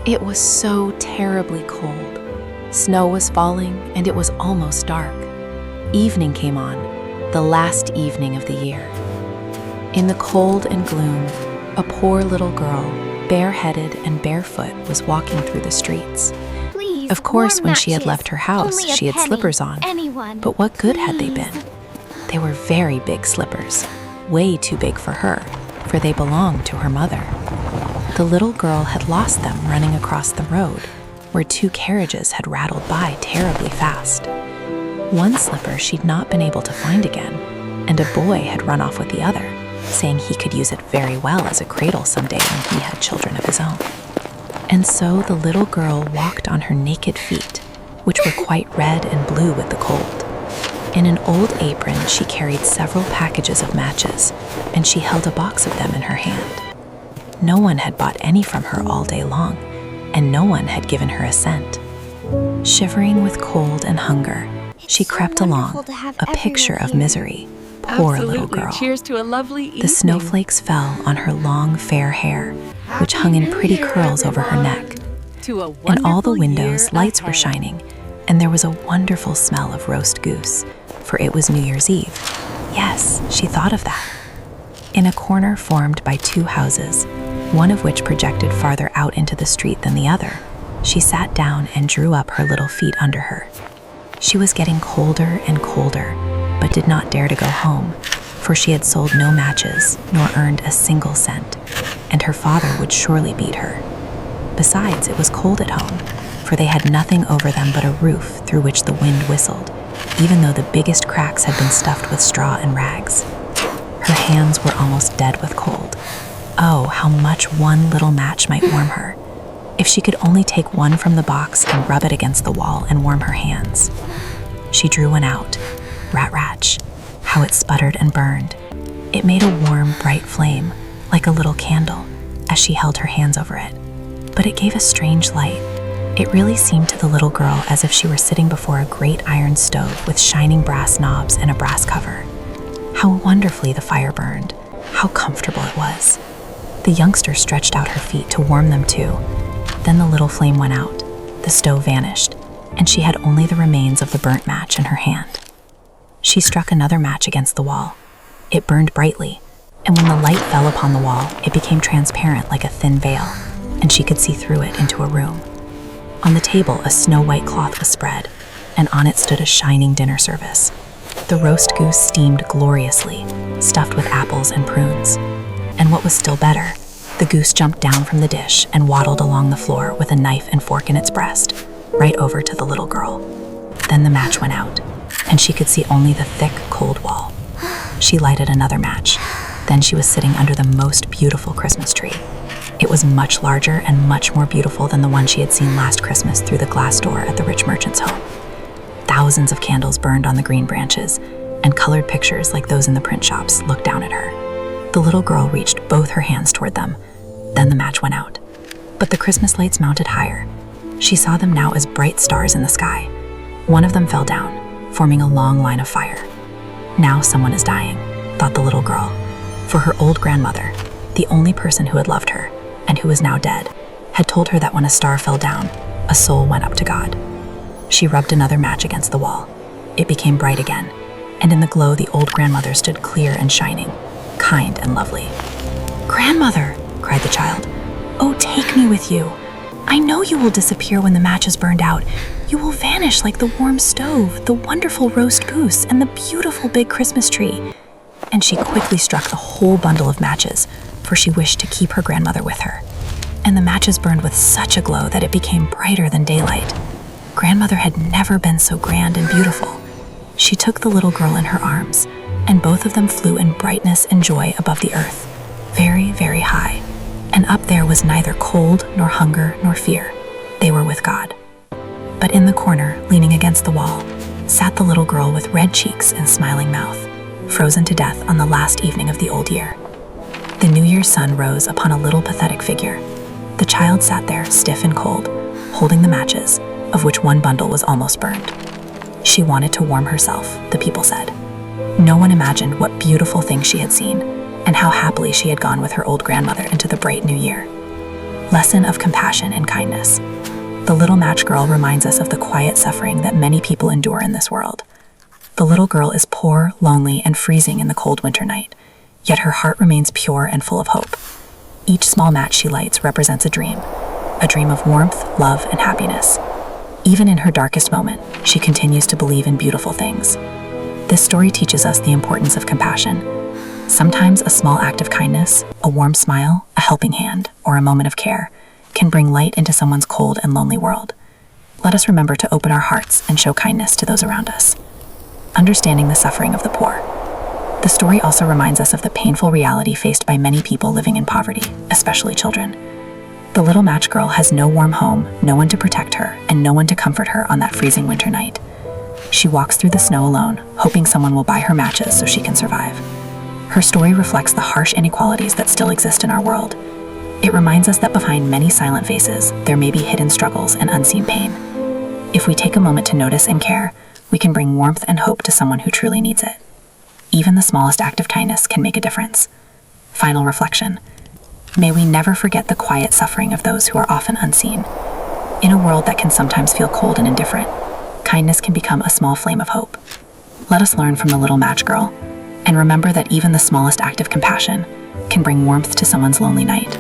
It was so terribly cold. Snow was falling, and it was almost dark. Evening came on, the last evening of the year. In the cold and gloom, a poor little girl, bareheaded and barefoot, was walking through the streets. Please, Of course, warm when she had matches. left her house, Only a she had penny. slippers on. Anyone. But what good had they Please. been? They were very big slippers, way too big for her, for they belonged to her mother. The little girl had lost them running across the road, where two carriages had rattled by terribly fast. One slipper she'd not been able to find again, and a boy had run off with the other, saying he could use it very well as a cradle someday when he had children of his own. And so the little girl walked on her naked feet, which were quite red and blue with the cold. In an old apron, she carried several packages of matches, and she held a box of them in her hand. No one had bought any from her all day long, and no one had given her a cent. Shivering with cold and hunger, she crept along, a picture of misery. Poor little girl. Cheers to a lovely evening. The snowflakes fell on her long, fair hair, which hung in pretty curls over her neck. In all the windows, lights were shining, and there was a wonderful smell of roast goose, for it was New Year's Eve. Yes, she thought of that. In a corner formed by two houses, one of which projected farther out into the street than the other, she sat down and drew up her little feet under her. She was getting colder and colder, but did not dare to go home, for she had sold no matches nor earned a single cent, and her father would surely beat her. Besides, it was cold at home, for they had nothing over them but a roof through which the wind whistled, even though the biggest cracks had been stuffed with straw and rags. Her hands were almost dead with cold. Oh, how much one little match might warm her. If she could only take one from the box and rub it against the wall and warm her hands. She drew one out. Rat-ratch, how it sputtered and burned. It made a warm, bright flame, like a little candle, as she held her hands over it. But it gave a strange light. It really seemed to the little girl as if she were sitting before a great iron stove with shining brass knobs and a brass cover. How wonderfully the fire burned. How comfortable it was. The youngster stretched out her feet to warm them too. Then the little flame went out, the stove vanished, and she had only the remains of the burnt match in her hand. She struck another match against the wall. It burned brightly, and when the light fell upon the wall, it became transparent like a thin veil, and she could see through it into a room. On the table, a snow-white cloth was spread, and on it stood a shining dinner service. The roast goose steamed gloriously, stuffed with apples and prunes. And what was still better, the goose jumped down from the dish and waddled along the floor with a knife and fork in its breast, right over to the little girl. Then the match went out, and she could see only the thick, cold wall. She lighted another match. Then she was sitting under the most beautiful Christmas tree. It was much larger and much more beautiful than the one she had seen last Christmas through the glass door at the rich merchant's home. Thousands of candles burned on the green branches, and colored pictures like those in the print shops looked down at her. The little girl reached both her hands toward them. Then the match went out. But the Christmas lights mounted higher. She saw them now as bright stars in the sky. One of them fell down, forming a long line of fire. Now someone is dying, thought the little girl, for her old grandmother, the only person who had loved her, and who was now dead, had told her that when a star fell down, a soul went up to God. She rubbed another match against the wall. It became bright again, and in the glow the old grandmother stood clear and shining, kind and lovely. "Grandmother," cried the child, "oh, take me with you. I know you will disappear when the match is burned out. You will vanish like the warm stove, the wonderful roast goose, and the beautiful big Christmas tree." And she quickly struck the whole bundle of matches, for she wished to keep her grandmother with her. And the matches burned with such a glow that it became brighter than daylight. Grandmother had never been so grand and beautiful. She took the little girl in her arms, and both of them flew in brightness and joy above the earth, very, very high. And up there was neither cold, nor hunger, nor fear. They were with God. But in the corner, leaning against the wall, sat the little girl with red cheeks and smiling mouth, frozen to death on the last evening of the old year. The New Year's sun rose upon a little pathetic figure. The child sat there, stiff and cold, holding the matches, of which one bundle was almost burned. She wanted to warm herself, the people said. No one imagined what beautiful things she had seen, and how happily she had gone with her old grandmother into the bright new year. Lesson of compassion and kindness. The Little Match Girl reminds us of the quiet suffering that many people endure in this world. The little girl is poor, lonely, and freezing in the cold winter night, yet her heart remains pure and full of hope. Each small match she lights represents a dream of warmth, love, and happiness. Even in her darkest moment, she continues to believe in beautiful things. This story teaches us the importance of compassion. Sometimes a small act of kindness, a warm smile, a helping hand, or a moment of care can bring light into someone's cold and lonely world. Let us remember to open our hearts and show kindness to those around us. Understanding the suffering of the poor. The story also reminds us of the painful reality faced by many people living in poverty, especially children. The Little Match Girl has no warm home, no one to protect her, and no one to comfort her on that freezing winter night. She walks through the snow alone, hoping someone will buy her matches so she can survive. Her story reflects the harsh inequalities that still exist in our world. It reminds us that behind many silent faces, there may be hidden struggles and unseen pain. If we take a moment to notice and care, we can bring warmth and hope to someone who truly needs it. Even the smallest act of kindness can make a difference. Final reflection. May we never forget the quiet suffering of those who are often unseen. In a world that can sometimes feel cold and indifferent, kindness can become a small flame of hope. Let us learn from the Little Match Girl, and remember that even the smallest act of compassion can bring warmth to someone's lonely night.